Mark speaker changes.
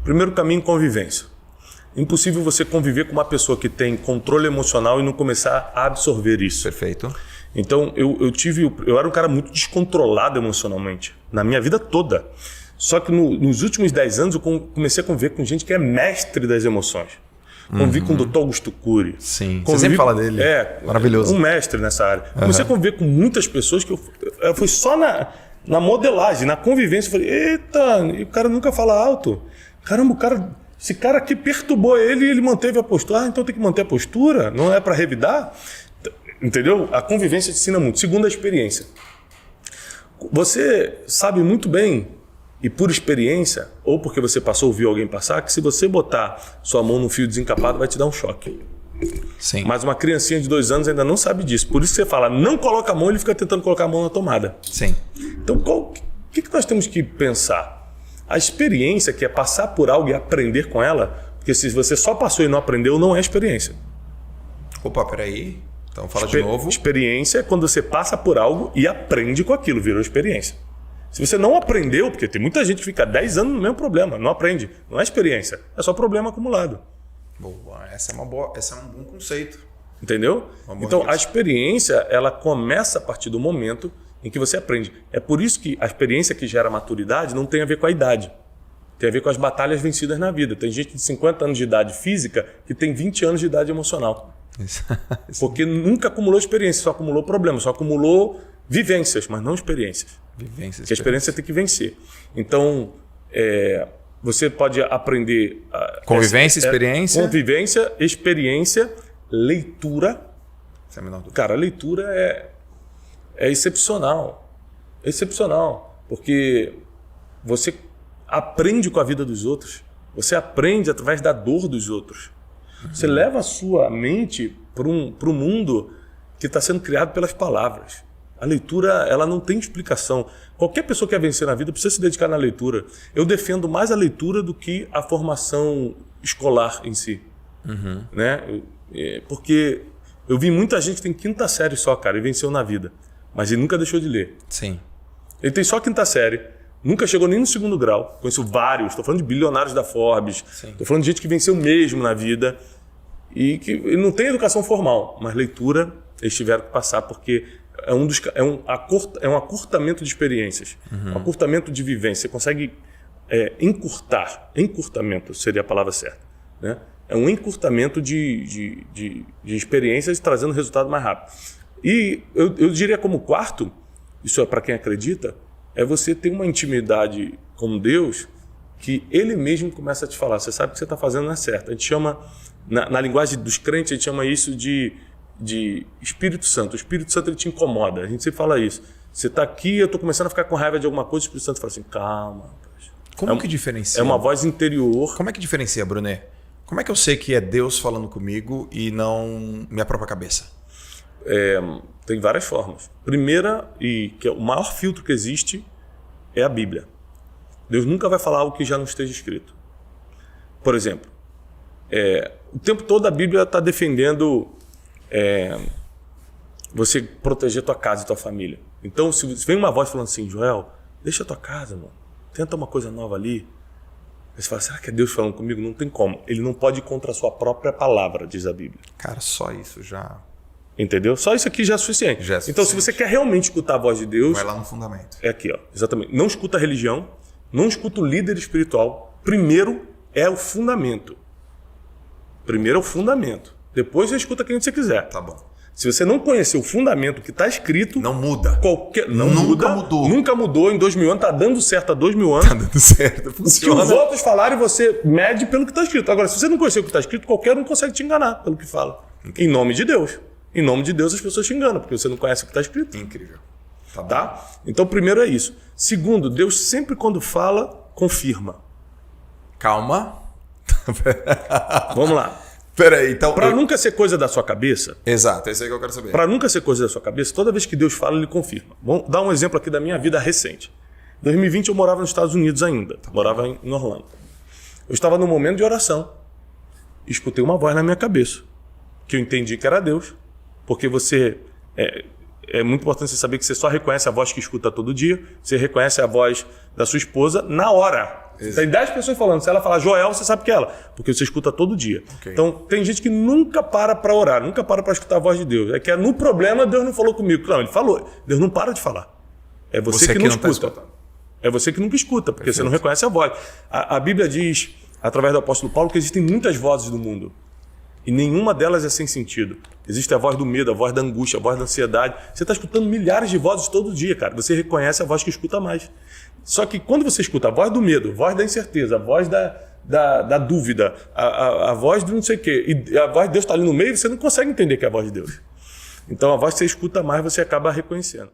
Speaker 1: Primeiro caminho, convivência. Impossível você conviver com uma pessoa que tem controle emocional e não começar a absorver isso.
Speaker 2: Perfeito.
Speaker 1: Então, eu era um cara muito descontrolado emocionalmente, na minha vida toda. Só que nos últimos 10 anos eu comecei a conviver com gente que é mestre das emoções. Convivi com o Dr. Augusto Cury.
Speaker 2: Sim, você sempre fala dele. Maravilhoso.
Speaker 1: Um mestre nessa área. Comecei a conviver com muitas pessoas que eu fui só na modelagem, na convivência. Eu falei, eita, e o cara nunca fala alto. Caramba, esse cara aqui perturbou ele e ele manteve a postura. Então tem que manter a postura? Não é para revidar? Entendeu? A convivência te ensina muito. Segundo, a experiência. Você sabe muito bem, e por experiência, ou porque você passou ou viu alguém passar, que se você botar sua mão num fio desencapado vai te dar um choque.
Speaker 2: Sim.
Speaker 1: Mas uma criancinha de 2 anos ainda não sabe disso. Por isso que você fala, não coloca a mão, ele fica tentando colocar a mão na tomada.
Speaker 2: Sim.
Speaker 1: Então, o que nós temos que pensar? A experiência, que é passar por algo e aprender com ela, porque se você só passou e não aprendeu, não é experiência.
Speaker 2: Opa, peraí. Então fala de novo.
Speaker 1: Experiência é quando você passa por algo e aprende com aquilo, virou experiência. Se você não aprendeu, porque tem muita gente que fica 10 anos no mesmo problema, não aprende. Não é experiência, é só problema acumulado.
Speaker 2: Boa, esse é um bom conceito.
Speaker 1: Entendeu? Então, a experiência, ela começa a partir do momento em que você aprende. É por isso que a experiência que gera maturidade não tem a ver com a idade. Tem a ver com as batalhas vencidas na vida. Tem gente de 50 anos de idade física que tem 20 anos de idade emocional. Porque nunca acumulou experiência, só acumulou problemas, só acumulou vivências, mas não experiências. Porque a experiência tem que vencer. Então, você pode aprender...
Speaker 2: Convivência, experiência?
Speaker 1: Convivência, experiência, leitura. Cara, a leitura é excepcional. É excepcional. Porque você aprende com a vida dos outros. Você aprende através da dor dos outros. Você leva a sua mente para um mundo que está sendo criado pelas palavras. A leitura, ela não tem explicação. Qualquer pessoa que quer vencer na vida precisa se dedicar na leitura. Eu defendo mais a leitura do que a formação escolar em si. Né? Porque eu vi muita gente que tem 5ª série só, cara, e venceu na vida. Mas ele nunca deixou de ler.
Speaker 2: Sim.
Speaker 1: Ele tem só 5ª série, nunca chegou nem no 2º grau. Conheço vários, estou falando de bilionários da Forbes, estou falando de gente que venceu mesmo na vida e que não tem educação formal, mas leitura eles tiveram que passar porque é um acurtamento de experiências, um acurtamento de vivência. Você consegue encurtamento seria a palavra certa, né? É um encurtamento de experiências trazendo resultado mais rápido. E eu diria como quarto, isso é para quem acredita, é você ter uma intimidade com Deus que Ele mesmo começa a te falar. Você sabe que você está fazendo não é certo. A gente chama, na linguagem dos crentes, a gente chama isso de Espírito Santo. O Espírito Santo ele te incomoda. A gente sempre fala isso. Você está aqui, eu estou começando a ficar com raiva de alguma coisa, o Espírito Santo fala assim, calma.
Speaker 2: Como que diferencia?
Speaker 1: É uma voz interior.
Speaker 2: Como é que diferencia, Brunet? Como é que eu sei que é Deus falando comigo e não minha própria cabeça?
Speaker 1: Tem várias formas. Primeira, e que é o maior filtro que existe, é a Bíblia. Deus nunca vai falar algo que já não esteja escrito. Por exemplo, o tempo todo a Bíblia está defendendo você proteger tua casa e tua família. Então, se vem uma voz falando assim, Joel, deixa a tua casa, mano. Tenta uma coisa nova ali. Aí você fala, será que é Deus falando comigo? Não tem como. Ele não pode ir contra a sua própria palavra, diz a Bíblia.
Speaker 2: Cara, só isso já...
Speaker 1: Entendeu? Só isso aqui já é suficiente. Então, se você quer realmente escutar a voz de Deus...
Speaker 2: Vai lá no fundamento.
Speaker 1: É aqui, ó. Exatamente. Não escuta a religião, não escuta o líder espiritual. Primeiro é o fundamento. Primeiro é o fundamento. Depois você escuta quem você quiser.
Speaker 2: Tá bom.
Speaker 1: Se você não conhecer o fundamento que está escrito...
Speaker 2: Não muda.
Speaker 1: Nunca mudou. Nunca mudou em 2000 anos. Está dando certo há 2000 anos.
Speaker 2: Tá dando certo. Funciona.
Speaker 1: Se os outros falarem, você mede pelo que está escrito. Agora, se você não conhecer o que está escrito, qualquer um consegue te enganar pelo que fala. Em nome de Deus. Em nome de Deus as pessoas te enganam, porque você não conhece o que está escrito.
Speaker 2: Incrível.
Speaker 1: Tá? Então, primeiro é isso. Segundo, Deus sempre quando fala, confirma.
Speaker 2: Calma.
Speaker 1: Vamos lá.
Speaker 2: Peraí, então...
Speaker 1: Para nunca ser coisa da sua cabeça...
Speaker 2: Exato, é isso aí que eu quero saber.
Speaker 1: Para nunca ser coisa da sua cabeça, toda vez que Deus fala, Ele confirma. Vamos dar um exemplo aqui da minha vida recente. Em 2020 eu morava nos Estados Unidos ainda. Morava em Orlando. Eu estava num momento de oração. E escutei uma voz na minha cabeça. Que eu entendi que era Deus. Porque você... É muito importante você saber que você só reconhece a voz que escuta todo dia. Você reconhece a voz da sua esposa na hora. Tem 10 pessoas falando. Se ela falar Joel, você sabe que é ela. Porque você escuta todo dia.
Speaker 2: Okay.
Speaker 1: Então, tem gente que nunca para orar, nunca para escutar a voz de Deus. É que no problema, Deus não falou comigo. Não, ele falou. Deus não para de falar. É você que não escuta. É você que nunca escuta, porque Perfeito. Você não reconhece a voz. A Bíblia diz, através do apóstolo Paulo, que existem muitas vozes do mundo. E nenhuma delas é sem sentido. Existe a voz do medo, a voz da angústia, a voz da ansiedade. Você está escutando milhares de vozes todo dia, cara. Você reconhece a voz que escuta mais. Só que quando você escuta a voz do medo, a voz da incerteza, a voz da dúvida, a voz do não sei o quê, e a voz de Deus está ali no meio, você não consegue entender que é a voz de Deus. Então a voz que você escuta mais, você acaba reconhecendo.